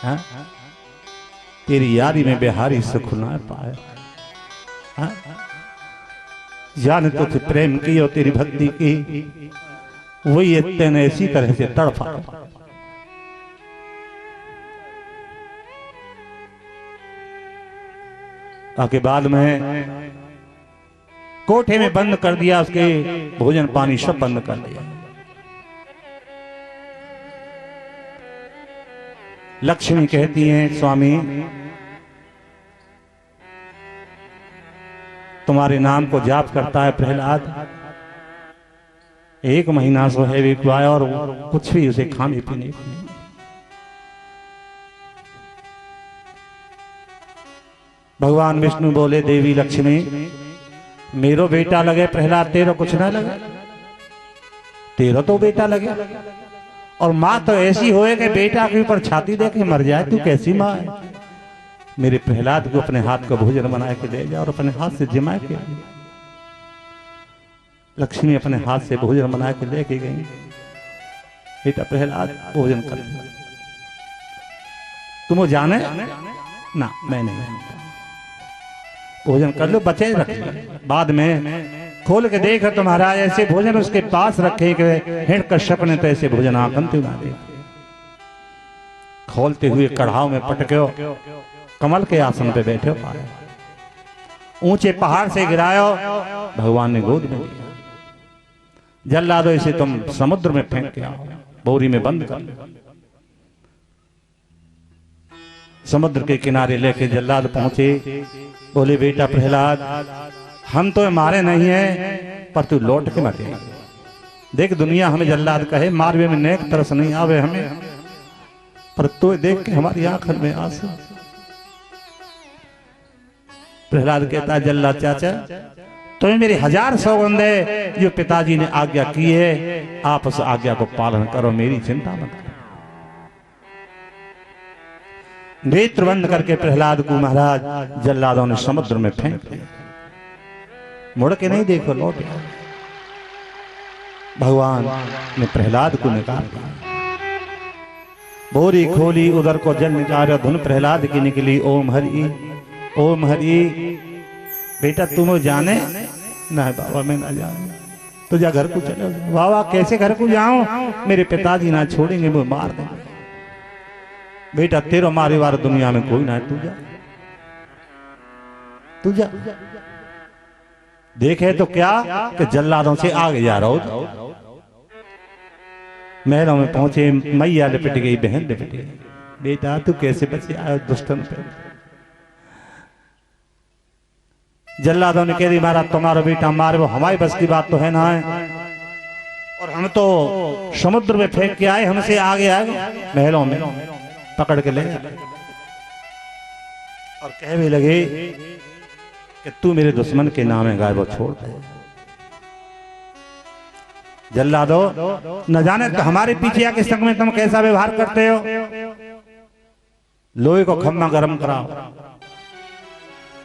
हाँ? तेरी यारी में बिहारी सुख ना पाए। हाँ? जान तो तुझ प्रेम की और तेरी भक्ति की, वही तेने इसी तरह से तड़फा। आके बाद में कोठे में बंद कर दिया, उसके भोजन पानी सब बंद कर दिया। लक्ष्मी कहती हैं, स्वामी तुम्हारे नाम को जाप करता है प्रहलाद, 1 महीना सो है भी खुआया और कुछ भी उसे खाने पीने को नहीं। भगवान विष्णु बोले, देवी लक्ष्मी मेरो बेटा लगे प्रहलाद, तेरो कुछ ना लगे, तेरो तो बेटा लगे। और माँ तो ऐसी होए कि बेटा के ऊपर छाती दे के मर जाए, तू कैसी माँ है? मेरे प्रहलाद को अपने हाथ का भोजन बना के ले जा और अपने हाथ से जिमा के। लक्ष्मी अपने हाथ से भोजन बना के लेके गई। बेटा प्रहलाद भोजन कर, तुम वो जाने ना, मैं नहीं, भोजन कर लो, बचे रख लो, बाद में खोल के देख तो महाराज ऐसे भोजन उसके पास रखे हिरण कश्यप ने तो ऐसे भोजन आकंत ना दे। खोलते हुए कढ़ाव में पटके हो, कमल के आसन पे बैठे हो, ऊंचे पहाड़ से गिरायो, भगवान ने गोद में दिया। जल्लादो इसे तुम समुद्र में फेंक के आओ, बोरी में बंद कर लो। समुद्र के किनारे लेके जल्लाद पहुंचे। बोले, बेटा प्रहलाद हम तो मारे नहीं है, पर तू लौट के मत। देख दुनिया हमें जल्लाद कहे, मारवे में नेक तरस नहीं आवे हमें, पर तू देख के हमारी आंखों में आंसू। प्रहलाद कहता है, जल्लाद चाचा तुम्हें मेरी 1000 सौगंध है, जो पिताजी ने आज्ञा की है आप उस आज्ञा को पालन करो, मेरी चिंता मत करो। नेत्र बंद करके प्रहलाद को महाराज जल्लादों ने समुद्र में फेंक दिया। मुड़ के नहीं देखो, लौट गया। भगवान ने प्रहलाद को निकाल दिया, बोरी खोली, उधर को जल निकाला, धुन प्रहलाद की निकली, ओम हरि ओम हरि। बेटा तुम जाने ना? बाबा मैं ना जाऊं, तो जा घर को चले। बाबा कैसे घर को जाऊं, मेरे पिताजी ना छोड़ेंगे, वो मार देंगे। बेटा तेरो मारे वार दुनिया में कोई ना है, तू जा, तू जा। देखे तो क्या कि जल्लादों से आगे जा रहा हो। महलों में पहुंचे, मैया लिपट गई, बहन लिपट गई। बेटा तू कैसे बचे आयो दुष्टन पे? जल्लादों ने कह दी, महाराज तुम्हारा बेटा मारे, वो हमारी बस की बात तो है ना है, और हम तो समुद्र में फेंक के आए, हमसे आगे आए, महलों में पकड़ के ले और कह भी लगे कि तू मेरे दुश्मन के नाम है गाय, वो छोड़ दे। जल्लादो न जाने तो हमारे पीछे आके संग में तुम कैसा व्यवहार करते हो। लोहे को खम्मा गर्म कराओ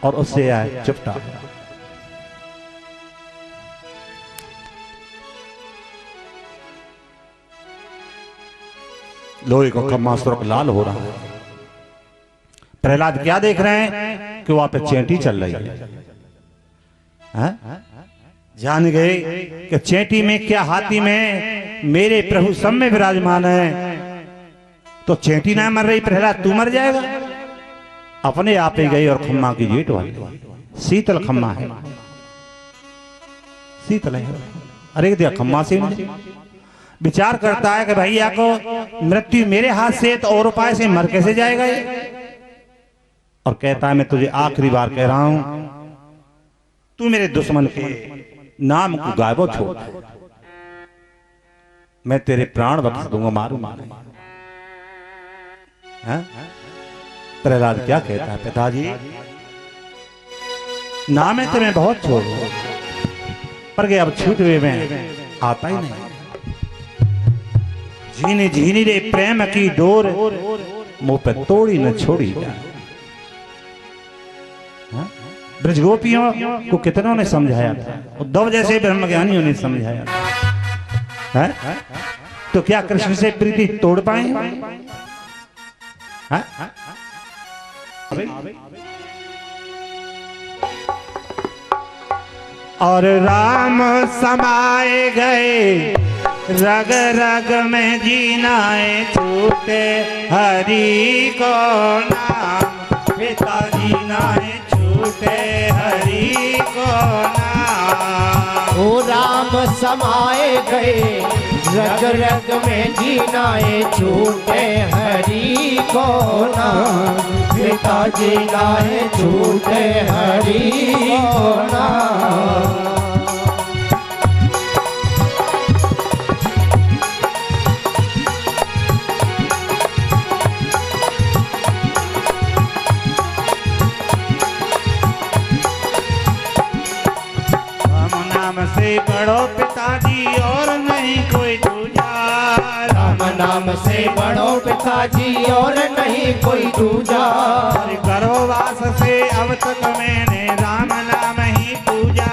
और उससे आए चिपटा। लोहे को खम्मा सुर्ख लाल हो रहा है। प्रहलाद क्या देख रहे हैं कि वहां पे चेंटी चल रही है। जान गए कि चेंटी में क्या हाथी में मेरे प्रभु सब में विराजमान है। तो चेंटी ना मर रही, प्रहलाद तू मर जाएगा। अपने आप ही गई और खम्मा की जेट वाली, शीतल खम्मा है, शीतल है। अरे दिया खम्मा से विचार करता है कि भैया को मृत्यु मेरे हाथ से, तो और उपाय से मर कैसे जाएगा ये। और कहता है, मैं तुझे आखिरी बार कह रहा हूं, तू मेरे दुश्मन के नाम को गायबो छोड़, मैं तेरे प्राण बख्श दूंगा, मारूंगा नहीं। प्रहलाद क्या कहता है, पिताजी नाम है तुम्हें बहुत छोड़, पर अब छूट हुए में आता ही नहीं। झीनी झीनी रे प्रेम की डोर, मुंह पे तोड़ी न छोड़ी जाए। ब्रजगोपियों को कितनों ने समझाया था, उद्धव जैसे ब्रह्मज्ञानियों ने समझाया था। तो क्या कृष्ण से प्रीति तोड़ पाए? हाँ? और राम समाए गए रग रग में जीनाए छूटे हरि को नाम, पिताजी नाए छूटे हरि को नाम। ओ राम समाए गए रग रग में जीनाए छूटे हरि को नाम, पिताजी नाए छूटे हरि को नाम। से बड़ो पिताजी और नहीं कोई दूजा, राम नाम से बड़ो पिताजी और नहीं कोई दूजा। करो वास से अब तक मैंने राम नाम ही पूजा,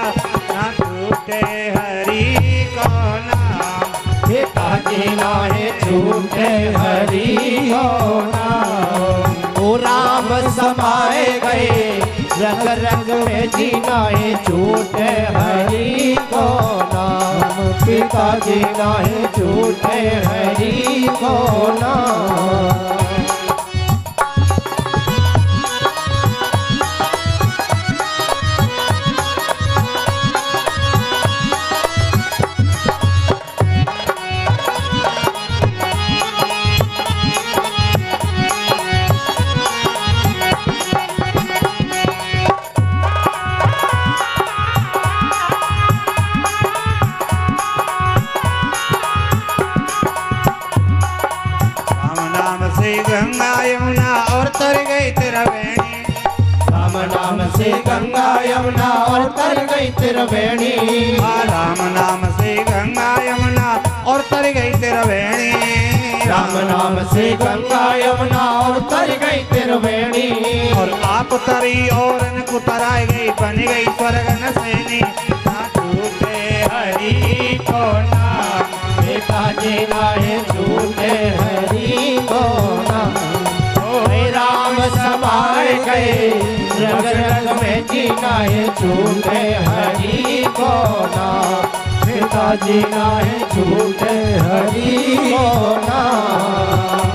ना छूटे हरि को नाम, पिताजी नाहे छूटे हरि को नाम। ओ राम समाए गए रग रग में जीनाए छूटे हरि को नाम, पिताजी नाहे छूटे हरि को नाम। गंगा यमुना और तर गई त्रिवेणी, राम नाम से गंगा यमुना और तर गई त्रिवेणी। राम नाम से गंगा यमुना और तर गई त्रिवेणी, राम नाम से गंगा यमुना और तर गई त्रिवेणी। और आप तरी और न उतराई गई बन गई स्वर्ग नसैनी, ना छूटे हरि को नाम, पिताजी नाहे छूटे हरि को नाम। राम समाए गए रग रग में जीनाए छूटे हरि को नाम, पिताजी नाहे छूटे हरि को नाम।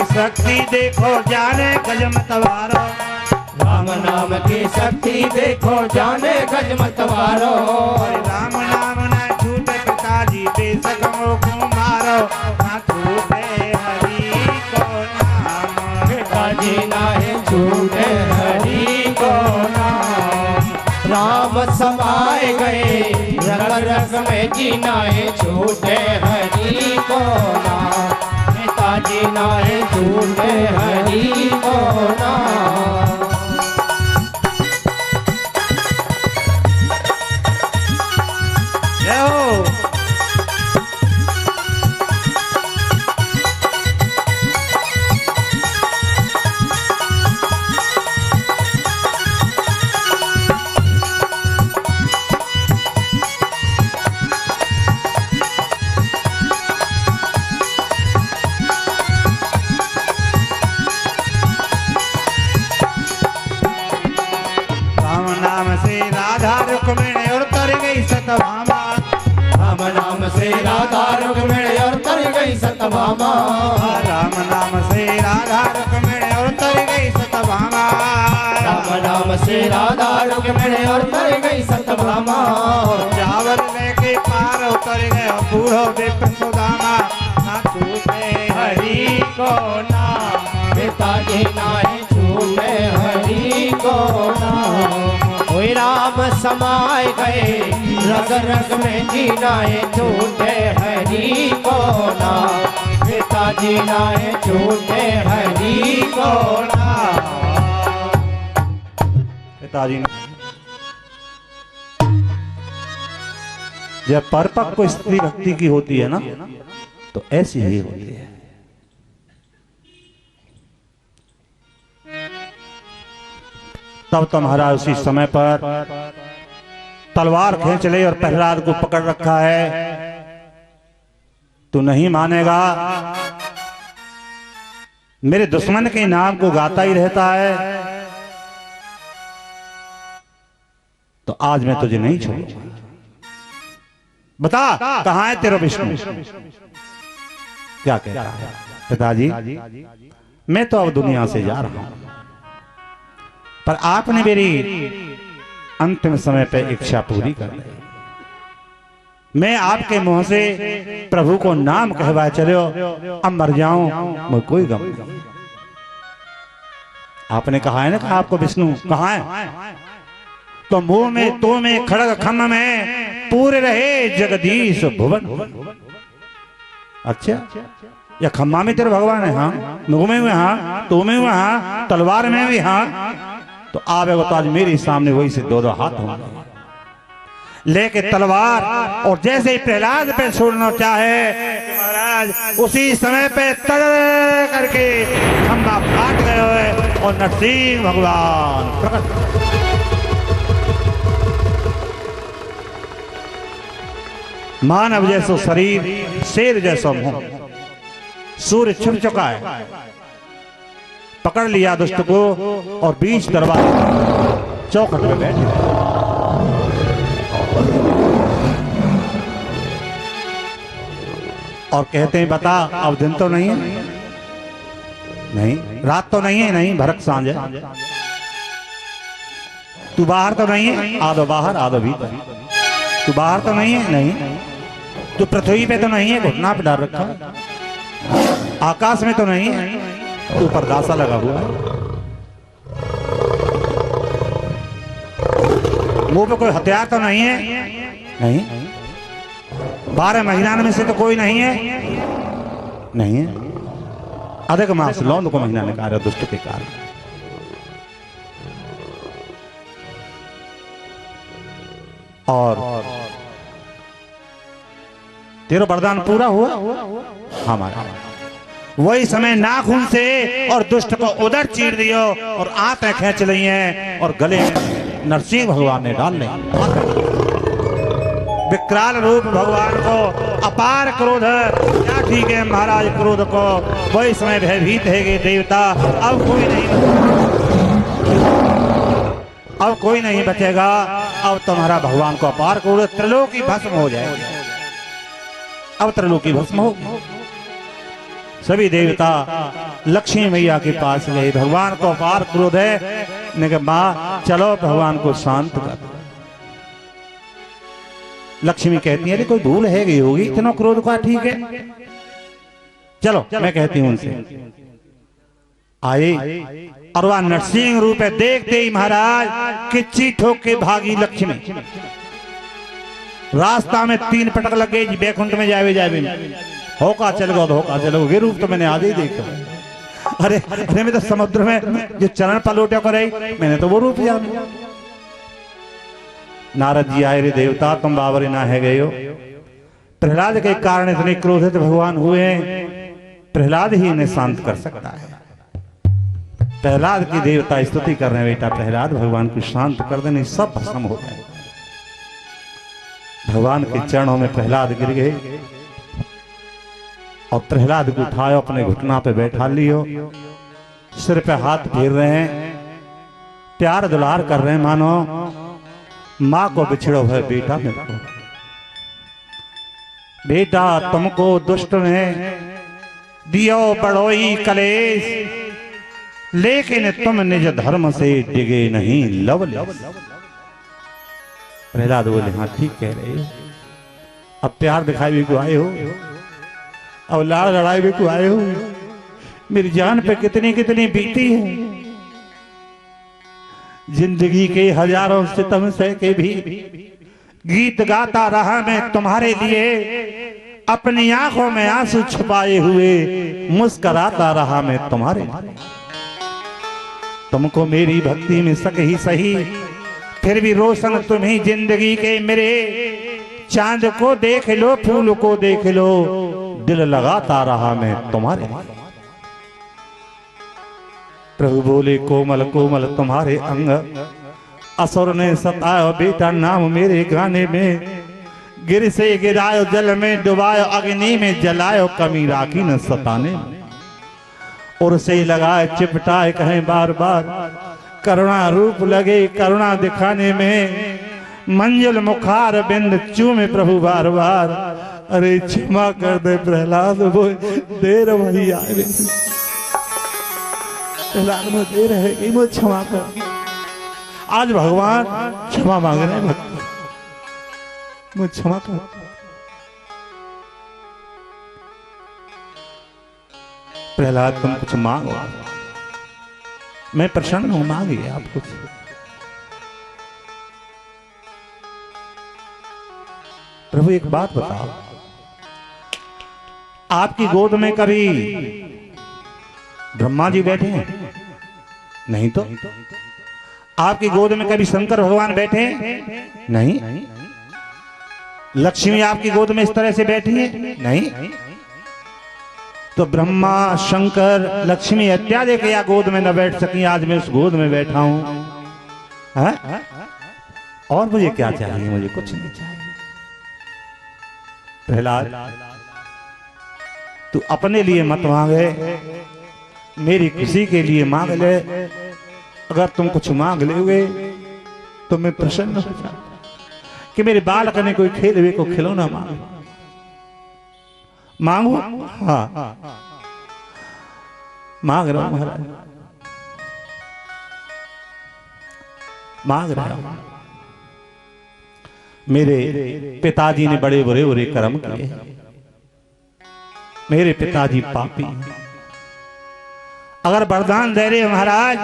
शक्ति देखो जाने गज मतवारो, राम नाम की शक्ति देखो जाने गज मतवारो। राम नाम न छूटे पिताजी बेशक को मारो, ना छूटे हरि को नाम, पिताजी नाहे छूटे हरि को नाम। राम समाए गए रग रग में जीनाए छूटे हरि को नाम, पिताजी नाहे छूटे हरि को नाम। रुक्मिणी और तर गई सतभामा, राम नाम से राधा रुक्मिणी और तर गई सतभामा। राम नाम से राधा रुक्मिणी और तर गई सतभामा, राम नाम से राधा रुक्मिणी और तर गई सतभामा। चावल लेके पार उतर गयो बूढ़ो विप्र सुदामा ना छूटे हरि को नाम पिताजी नहीं छूटे हरि को नाम। ओए राम समाए गए रग रग में जी नहीं छूटे हरि को नाम पिताजी नहीं छूटे हरि को नाम। पिताजी जब परिपक्व स्त्री भक्ति की होती है ना तो ऐसी ही होती है। तब तो महाराज उसी समय पर तलवार खींच ले और प्रहलाद को पकड़ रखा है। तू नहीं मानेगा, मेरे दुश्मन के नाम को गाता ही रहता है, तो आज मैं तुझे नहीं छोड़ूंगा। बता कहां है तेरा विष्णु? क्या कहता है? पिताजी मैं तो अब दुनिया से जा रहा हूं, पर आपने मेरी अंतिम समय पे इच्छा पूरी कर दी। मैं आपके मुंह से प्रभु को नाम कहवा चलो, अब मर जाऊं मैं कोई गम नहीं। आपने कहा है ना कि आपको विष्णु कहा है, तो मुंह में तो में खड़ग खम में पूरे रहे जगदीश भुवन। अच्छा या खम्मा में तेरे भगवान है? हाँ। मुंह में हुए हाँ, तो में हुए हाँ, तलवार में भी हाँ, तो आवेगा तो आज मेरे सामने वही से दो दो हाथ होंगे लेके तलवार। और जैसे ही प्रहलाद पे छोड़ना चाहे महाराज उसी समय पे तड़ करके खम्बा फाट गए हुए और नरसिंह भगवान प्रकट। मानव जैसो शरीर, शेर जैसो मुंह, सूर्य छुप चुका है, पकड़ लिया दुष्ट को और बीच दरबार चौखट में बैठे। और कहते हैं बता अब दिन तो नहीं है, नहीं रात तो नहीं है, नहीं भरक सांझ है, तू बाहर तो नहीं है, आधो बाहर आधो भीतर, तू बाहर तो नहीं है, नहीं तू पृथ्वी पे तो नहीं है, घुटना पे डाल रखा है, आकाश में तो नहीं है, तू परदासा लगा हुआ है, मुंह पे कोई हथियार तो नहीं है, नहीं 12 महीना में से तो कोई नहीं है, नहीं है, अधिक मास लौंद को महीना निकाल दुष्ट के कारण। और तेरा वरदान पूरा हुआ हमारा। वही समय नाखून से और दुष्ट को उधर चीर दियो और आंखें खींच ली हैं और गले में नरसिंह भगवान ने डाल ली। विकराल रूप भगवान को अपार क्रोध, क्या ठीक है महाराज क्रोध को, वही समय भयभीत है गे देवता, अब कोई नहीं, अब कोई नहीं बचेगा, अब तुम्हारा भगवान को अपार क्रोध, त्रिलोकी भस्म हो जाएगा, अब त्रिलोकी भस्म होगी। सभी देवता लक्ष्मी मैया के पास गए, भगवान को अपार क्रोध है, ने कहा मां चलो भगवान को शांत कर। लक्ष्मी कहती है अरे कोई भूल है गई होगी, इतना क्रोध का ठीक है, चलो मैं कहती हूं उनसे। आए और वह नरसिंह रूप है, देखते ही महाराज किच्ची ठोक के भागी लक्ष्मी। रास्ता में 3 पटक लग गई, बैकुंठ में जावे जावे होका चल गो, होका चल गो, ये रूप तो मैंने आज ही देखा। अरे अरे मैं तो समुद्र में जो चरण पलोटे करे मैंने तो वो रूप जाना। नारद जी आए, रे देवता तुम बावरी ना है गए हो, प्रहलाद के कारण इतने क्रोधित भगवान हुए, प्रहलाद ही इन्हें शांत कर सकता है। प्रहलाद की देवता स्तुति कर रहे हैं, बेटा प्रहलाद भगवान को शांत कर देने, सब भस्म हो गए। भगवान के चरणों में प्रहलाद गिर गए और प्रहलाद को उठाओ, अपने घुटना पे बैठा लियो, सिर पे हाथ फेर रहे हैं, प्यार दुलार कर रहे हैं, मानो माँ को बिछड़ो है बेटा मेरे को, बेटा तुमको दुष्ट ने दियो बड़ोई कलेश, लेकिन तुम निज धर्म से डिगे नहीं लवलेश। प्रहलाद बोले हाँ ठीक कह रहे, अब प्यार दिखाए को आए हो, अब लाड़ लड़ाई को आए हो। मेरी जान पे कितनी कितनी बीती है। जिंदगी के हजारों सितम सह के भी गीत गाता रहा मैं तुम्हारे लिए। अपनी आंखों में आंसू छुपाए हुए मुस्कुराता रहा मैं तुम्हारे लिए। तुमको मेरी भक्ति में शक ही सही, फिर भी रोशन तुम्ही जिंदगी के मेरे। चांद को देख लो, फूल को देख लो, दिल लगाता रहा मैं तुम्हारे लिए। प्रभु बोले कोमल कोमल तुम्हारे अंग, असुर ने सतायो बेटा नाम मेरे गाने में। गिर से गिरायो जल में डुबायो, अग्नि में जलायो, कमी राखी न सताने में। और से लगाए चिपटाए कहें बार बार, करुणा रूप लगे करुणा दिखाने में। मंजिल मुखार बिंद चूमे प्रभु बार बार। अरे क्षमा कर दे प्रहलाद, वो देर वही आए। प्रहलाद में देर है, वो क्षमा कर। आज भगवान क्षमा मांग रहे हैं, मुझे क्षमा कर। प्रहलाद तुम कुछ मांगो, मैं प्रसन्न हूं, मांगिए आप कुछ। प्रभु एक बात बताओ, आपकी गोद में कभी ब्रह्मा जी बैठे हैं? नहीं तो। आपकी गोद में कभी शंकर भगवान बैठे हैं? नहीं। लक्ष्मी आपकी गोद में इस तरह से बैठी है? नहीं। तो ब्रह्मा शंकर लक्ष्मी इत्यादि के या गोद में न बैठ सकी, आज मैं उस गोद में बैठा हूं। है? और मुझे क्या चाहिए? मुझे कुछ नहीं चाहिए। प्रहलाद तू अपने लिए मत मांगे, मेरी खुशी के लिए मांग ले। अगर तुम कुछ मांग लोगे तो मैं प्रसन्न हो जाऊं कि मेरे बालक ने कोई खेलवे को खिलौना मांगो। हाँ, मांग रहा हूं महाराज, मांग रहा हूं। मेरे पिताजी ने बड़े बुरे बुरे कर्म किए, मेरे पिताजी पापी हैं। अगर वरदान दे रहे महाराज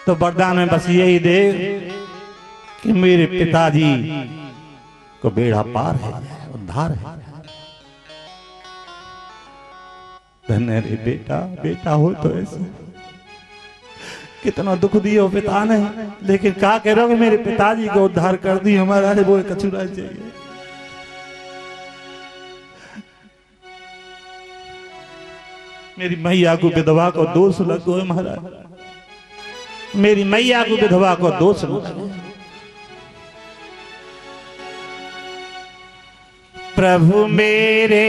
तो वरदान में बस यही दे कि मेरे पिताजी को बेड़ा पार है, उद्धार है। धन्य रे बेटा, बेटा हो तो ऐसे। कितना दुख दियो पिता ने, लेकिन क्या कह रहे हो, मेरे पिताजी को उद्धार कर दी हमारा। वो कचूरा चाहिए। मेरी मैया को विधवा को दोष लगो है महाराज, मेरी मैया को विधवा को दोष लगो। प्रभु मेरे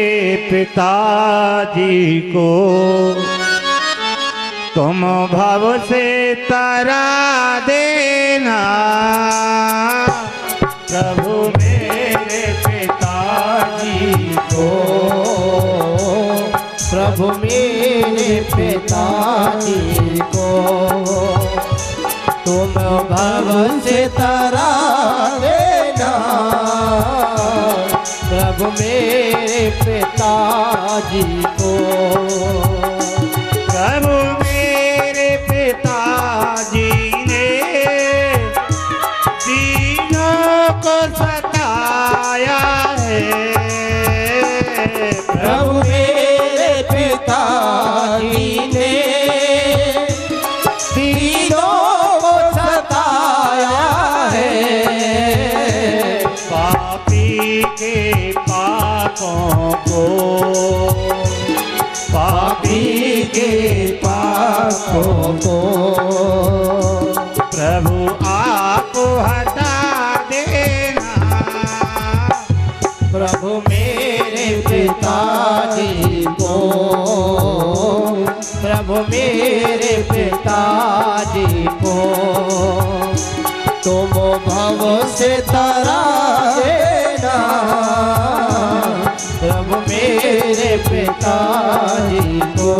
पिताजी को तुम भव से तरा देना। प्रभु मेरे पिताजी को, प्रभु मेरे पिताजी को तुम भव से तरा देना। प्रभु मेरे पिताजी को, प्रभु मेरे पिताजी ने तीनों को सताया है। प्रभु मेरे पिताजी ने तीनों को सताया है। पापी के पापों को, पापी के पापों को प्रभु आप हटा देना। प्रभु मेरे पिताजी को, प्रभु मेरे पिताजी को तुम भव से तरा देना। प्रभु मेरे पिताजी को,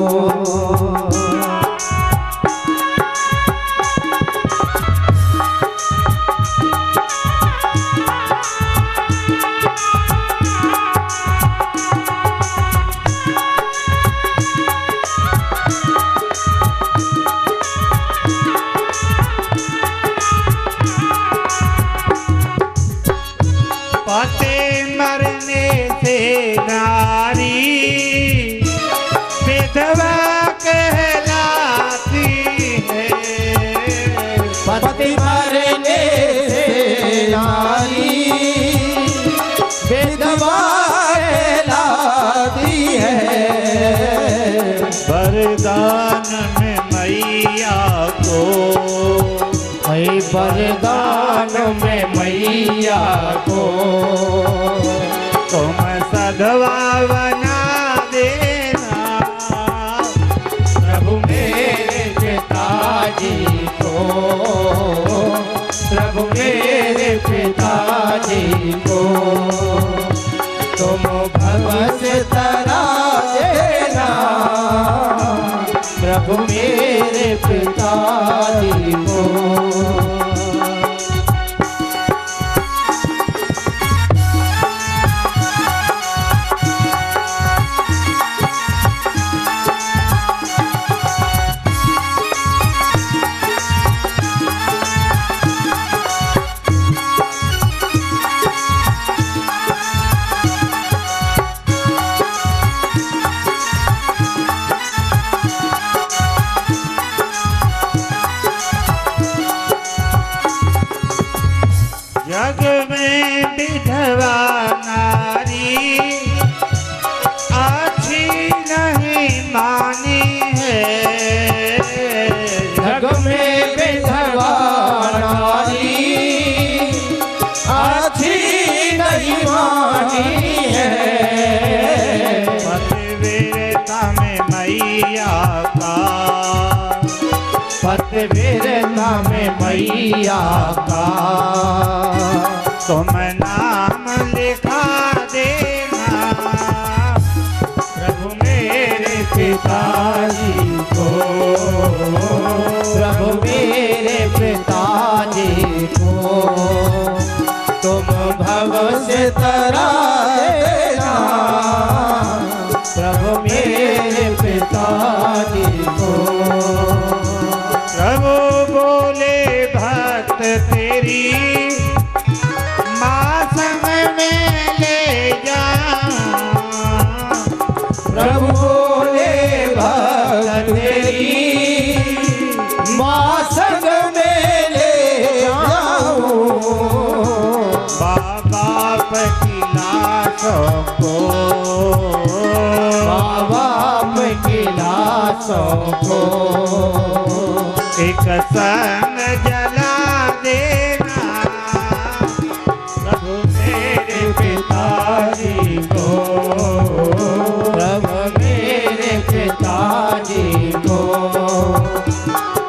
हवा लाती है। वरदान में मैया को, वरदान में मैया को तुम सधवा बना देना। प्रभु मेरे पिताजी को, प्रभु मेरे पिताजी को तुम भव से तरा देना। प्रभु मेरे पिताजी को जग में विधवा नारी अच्छी नहीं मानी है। जग में विधवा नारी अच्छी नहीं मानी है। पतिव्रता में मैया का, पतिव्रता में मैया का तुम नाम लिखा देना। प्रभु मेरे पिताजी को, प्रभु मेरे पिताजी को तुम भव से तरा देना। प्रभु मेरे पिताजी को प्रभु बोले भक्त तेरी माँ संग में ले जा। प्रभु बोले भक्त तेरी माँ संग में ले जाऊं। बाप की लाशों को, बाप की लाशों को एक संग जला देना। प्रभु मेरे पिताजी को, प्रभु मेरे पिताजी को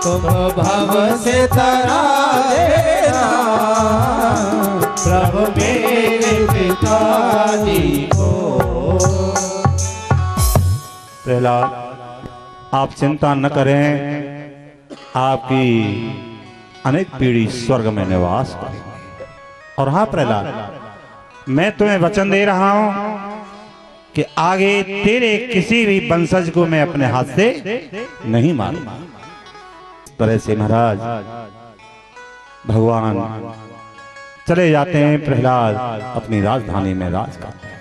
तुम भव से तरा देना। प्रभु मेरे पिताजी को प्रहलाद, आप चिंता न करें, आपकी अनेक पीढ़ी स्वर्ग में निवास करेंगे। और हाँ प्रहलाद, मैं तुम्हें वचन दे रहा हूं कि आगे तेरे किसी भी वंशज को मैं अपने हाथ से नहीं मारूंगा। तरह से महाराज भगवान चले जाते हैं। प्रहलाद अपनी राजधानी में राज करते हैं।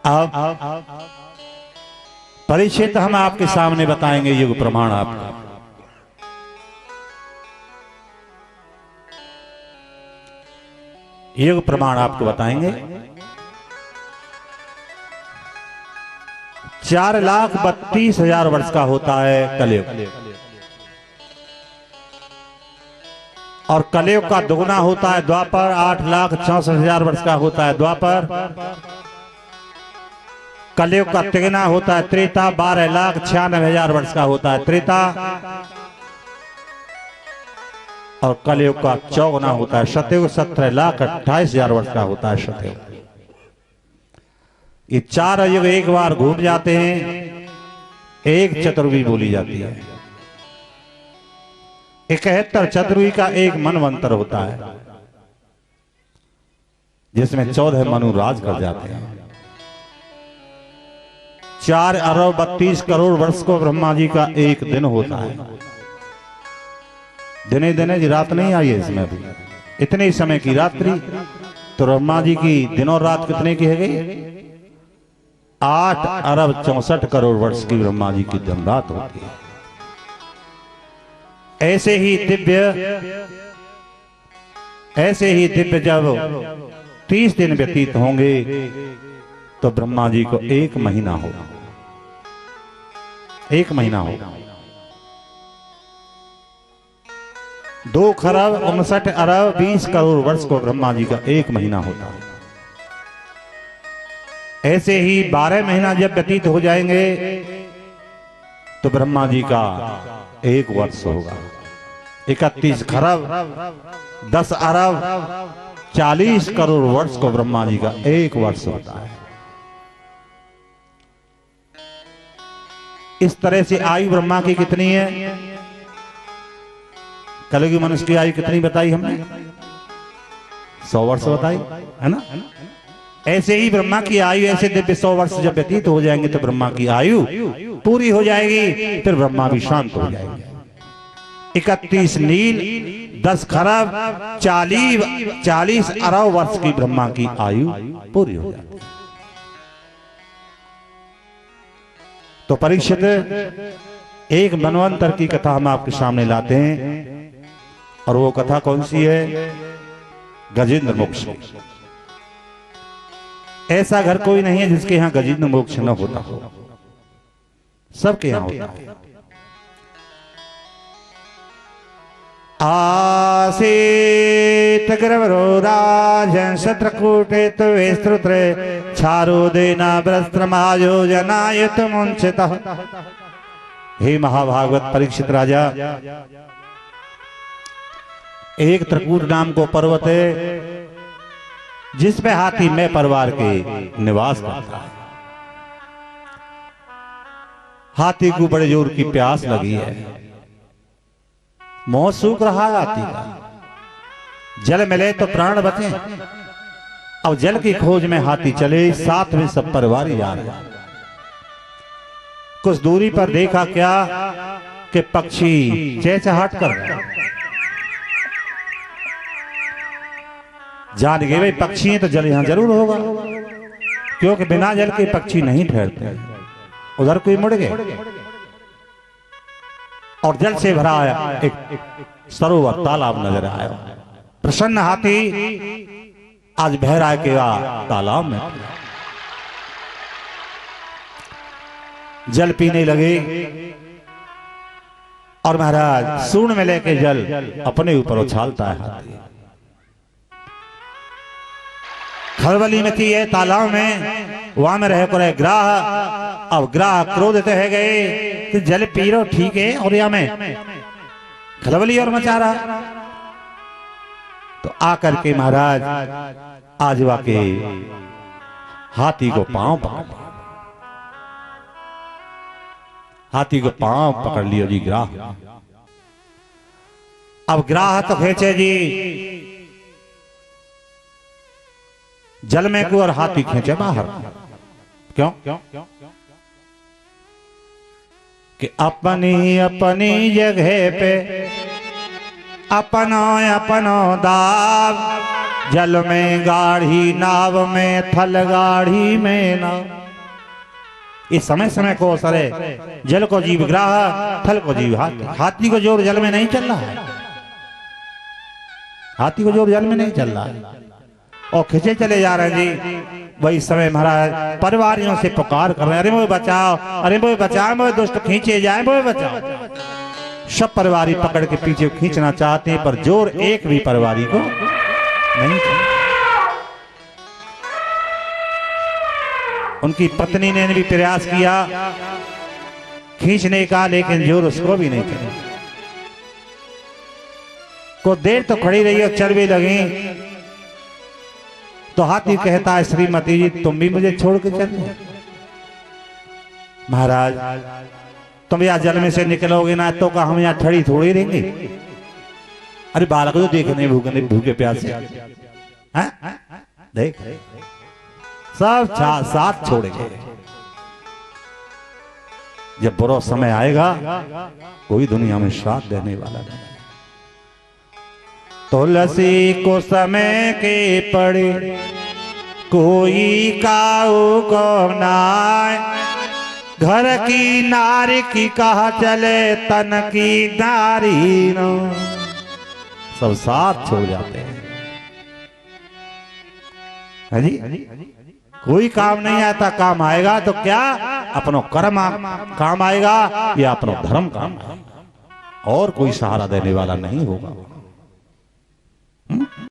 अब परिचित हम आपके सामने बताएंगे युग प्रमाण आपका। युग प्रमाण आपको बताएंगे। 4,32,000 वर्ष का होता है कलयुग, और कलयुग का दुगुना होता है द्वापर। 8,64,000 वर्ष का होता है द्वापर। कलयुग का तिगुना होता है त्रेता। 12,96,000 वर्ष का होता है त्रेता। और कलयुग का चौगुना होता है सतयुग। 17,28,000 वर्ष का होता है सतयुग। ये 4 युग एक बार घूम जाते हैं। एक चतुर्वी बोली जाती है। 71 चतुर्वी का एक मनवंतर होता है, जिसमें 14 मनु राज कर जाते हैं। 4,32 करोड़ वर्ष को ब्रह्मा जी का एक दिन होता है। दिने दिने की रात नहीं आई है इसमें भी। इतने ही समय की रात्रि, तो ब्रह्मा जी की दिन और रात कितने की है गई? 8,64 करोड़ वर्ष की ब्रह्मा जी की दिन रात होती है। ऐसे ही दिव्य जब 30 दिन व्यतीत होंगे तो ब्रह्मा जी को 1 महीना होगा। 1 महीना होगा। 2,59,20,00,000,000 वर्ष को ब्रह्मा जी का 1 महीना होता है। ऐसे ही 12 महीना जब व्यतीत हो जाएंगे तो ब्रह्मा जी का 1 वर्ष होगा। 31,10,40,00,000,000 वर्ष को ब्रह्मा जी का 1 वर्ष होता है। इस तरह से आयु ब्रह्मा की कितनी है? कलयुगी मनुष्य की आयु कितनी बताई हमने? 100 वर्ष बताई है ना। ऐसे ही ब्रह्मा की आयु ऐसे दिव्य 100 वर्ष जब व्यतीत हो जाएंगे तो ब्रह्मा की आयु पूरी हो जाएगी, फिर ब्रह्मा भी शांत हो जाएंगे। 31 नील 10 खरब 40 अरब वर्ष की ब्रह्मा की आयु पूरी हो जाती है। तो परीक्षित, एक मनवंतर की कथा हम आपके सामने लाते हैं, और वो कथा कौन सी है? गजेंद्र मोक्ष। ऐसा घर कोई नहीं है जिसके यहां गजेंद्र मोक्ष न होता हो, सबके यहां होता है। आसीत ग्रवरो राजन शत्रकूटे तो विस्तृत्रे चारो देना ब्रस्त्रमायो जनायुत मुंचितः। हे महाभागवत परीक्षित राजा, एक त्रिकूट नाम को पर्वत है जिस पे हाथी में परिवार के निवास करता है। हाथी को बड़े जोर की प्यास लगी है, मुंह सूख रहा है हाथी का, जल मिले तो प्राण बचे। अब जल की खोज में हाथी चले, साथ में सब परिवार ही जा रहे हैं। कुछ दूरी पर देखा क्या कि पक्षी चहचहाट कर रहे हैं। जान गए भाई पक्षी हैं तो जल यहां जरूर होगा, क्योंकि बिना जल के पक्षी नहीं ठहरते। उधर कोई मुड़ गए और जल से भरा आया एक सरोवर तालाब नजर आया। प्रसन्न हाथी आज बह रहा है कि तालाब में जल पीने लगे, और महाराज सूंड में लेके जल अपने ऊपर उछालता है हाथी। खलबली में थी है तालाब में, वहां में रह कर ग्राह। अब ग्राह क्रोधित है गए कि जल पी रो ठीक है, और या में खलबली और मचा रहा। तो आकर के महाराज आजवा के हाथी को पांव पकड़, हाथी को पांव पकड़ लियो जी ग्राह। अब ग्राह तो खेचे जी जल में को, और हाथी खींचे बाहर। क्यों? कि अपनी अपनी जगह पे अपनो अपनो दाव, जल में गाढ़ी नाव में थल गाढ़ी में नाव। इस समय समय को सरे, जल को जीव ग्राह, थल को जीव हाथी। हाथी को जोर जल में नहीं चल रहा है, हाथी को जोर जल में नहीं चल रहा है, और खिंचे चले जा रहे हैं जी। वही समय महाराज परिवारियों से पुकार कर रहे हैं, अरे मुझे बचाओ, अरे मुझे बचाओ, मुझे दुष्ट खींचे जाए, मुझे बचाओ। सब परिवारी पकड़ के पीछे खींचना चाहते हैं, पर जोर एक भी परिवारी को नहीं चला। उनकी पत्नी ने भी प्रयास किया खींचने का, लेकिन जोर उसको भी नहीं चला। को देर तो खड़ी रही और चल भी लगी, तो हाथी कहता है श्रीमती जी तुम भी मुझे छोड़ के चल। महाराज तुम यहाँ जल में से निकलोगे ना तो का हम यहाँ ठड़ी थोड़ी रहेंगे। अरे बालक तो देखने भूखे प्यासे देख सब साथ छोड़ेंगे। जब बुरा समय आएगा कोई दुनिया में साथ देने वाला नहीं। तुलसी को समय के पड़े कोई काऊ को नाय, घर की नारी की कहा चले तन की नारी नो, सब साथ छोड़ जाते हैं। है जी, कोई काम नहीं आता, काम आएगा तो क्या अपनो कर्म काम आएगा या अपनो धर्म काम आएगा, और कोई सहारा देने वाला नहीं होगा।